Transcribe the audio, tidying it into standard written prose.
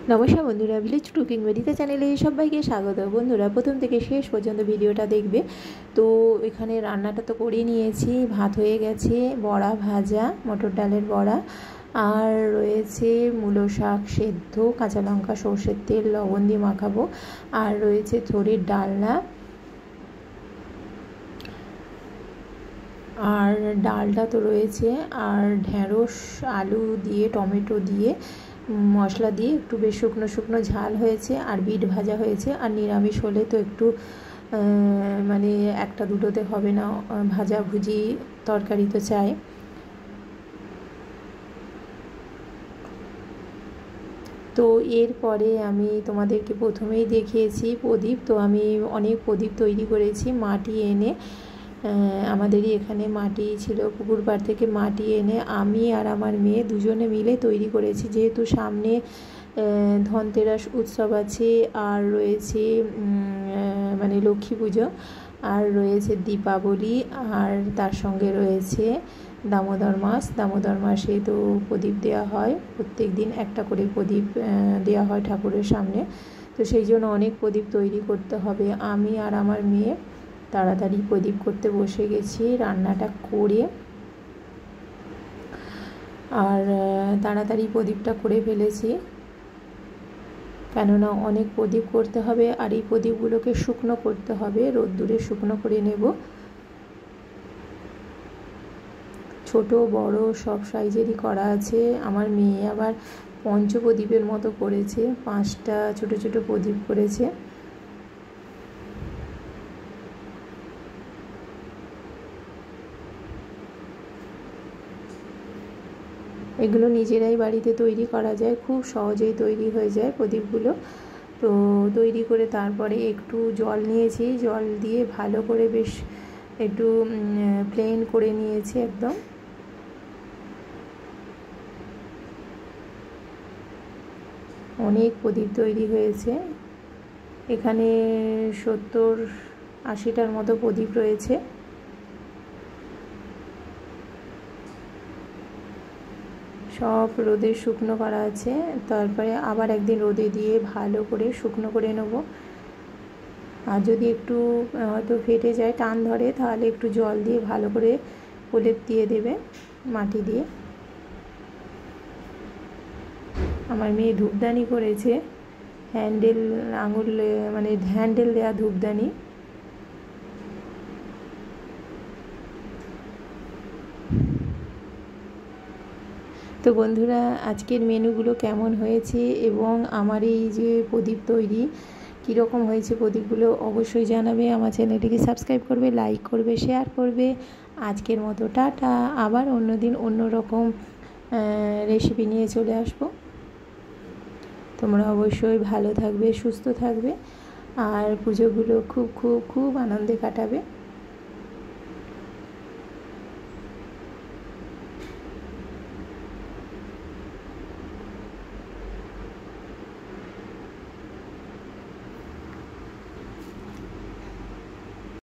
নমস্কার বন্ধুরা, village cooking বেডিতে চ্যানেলে সবাইকে স্বাগত। বন্ধুরা, প্রথম থেকে শেষ পর্যন্ত ভিডিওটা দেখবে। তো এখানে রান্নাটা তো করে নিয়েছি, ভাত হয়ে গেছে, বড়া ভাজা, মটর ডালের বড়া, আর রয়েছে মূলো শাক সেদ্ধ, কাঁচা লঙ্কা সর্ষের তেল লবণ দিয়ে মাখাবো, আর রয়েছে থোড়ের ডালনা, আর ডালটা তো রয়েছে, আর ঢেঁড়স আলু দিয়ে টমেটো দিয়ে মশলা দিয়ে একটু বেশ শুকনো শুকনো ঝাল হয়েছে, আর বিট ভাজা হয়েছে। আর নিরামিষ হলে তো একটু মানে একটা দুটোতে হবে না, ভাজা ভুজি তরকারি তো চাই। তো এরপরে আমি তোমাদেরকে প্রথমেই দেখিয়েছি প্রদীপ। তো আমি অনেক প্রদীপ তৈরি করেছি মাটি এনে, আমাদেরই এখানে মাটি ছিল, পুকুর পাড় থেকে মাটি এনে আমি আর আমার মেয়ে দুজনে মিলে তৈরি করেছি। যেহেতু সামনে ধনতেরাস উৎসব আছে, আর রয়েছে মানে লক্ষ্মী পুজো, আর রয়েছে দীপাবলি, আর তার সঙ্গে রয়েছে দামোদর মাস। দামোদর মাসে তো প্রদীপ দেওয়া হয়, প্রত্যেক দিন একটা করে প্রদীপ দেওয়া হয় ঠাকুরের সামনে। তো সেই জন্য অনেক প্রদীপ তৈরি করতে হবে। আমি আর আমার মেয়ে তাড়াতাড়ি প্রদীপ করতে বসে গেছি রান্নাটা করে, আর তাড়াতাড়ি প্রদীপটা করে ফেলেছি, কেননা অনেক প্রদীপ করতে হবে। আর এই প্রদীপগুলোকে শুকনো করতে হবে, রোদ্দুরে শুকনো করে নেব। ছোট বড় সব সাইজেরই করা আছে। আমার মেয়ে আবার পঞ্চপ্রদীপের মতো করেছে, 5টা ছোট ছোট প্রদীপ করেছে। এগুলো নিজেরাই বাড়িতে তৈরি করা যায়, খুব সহজেই তৈরি হয়ে যায় প্রদীপগুলো। তো তৈরি করে তারপরে একটু জল নিয়েছি, জল দিয়ে ভালো করে বেশ একটু প্লেন করে নিয়েছি একদম। অনেক প্রদীপ তৈরি হয়েছে, এখানে 70-80টার মতো প্রদীপ রয়েছে। সব রোদে শুকনো করা আছে, তারপরে আবার একদিন রোদে দিয়ে ভালো করে শুকনো করে নেব। আর যদি একটু হয়তো ফেটে যায়, টান ধরে, তাহলে একটু জল দিয়ে ভালো করে প্রলেপ দিয়ে দেবে মাটি দিয়ে। আমার মেয়ে ধূপদানি করেছে, হ্যান্ডেল আঙুল মানে হ্যান্ডেল দেওয়া ধূপদানি। তো বন্ধুরা, আজকের মেনুগুলো কেমন হয়েছে এবং আমার এই যে প্রদীপ তৈরি কীরকম হয়েছে প্রদীপগুলো অবশ্যই জানাবে। আমার চ্যানেলটিকে সাবস্ক্রাইব করবে, লাইক করবে, শেয়ার করবে। আজকের মতো টাটা, আবার অন্যদিন অন্য রকম রেসিপি নিয়ে চলে আসবো। তোমরা অবশ্যই ভালো থাকবে, সুস্থ থাকবে, আর পুজোগুলো খুব খুব খুব আনন্দে কাটাবে।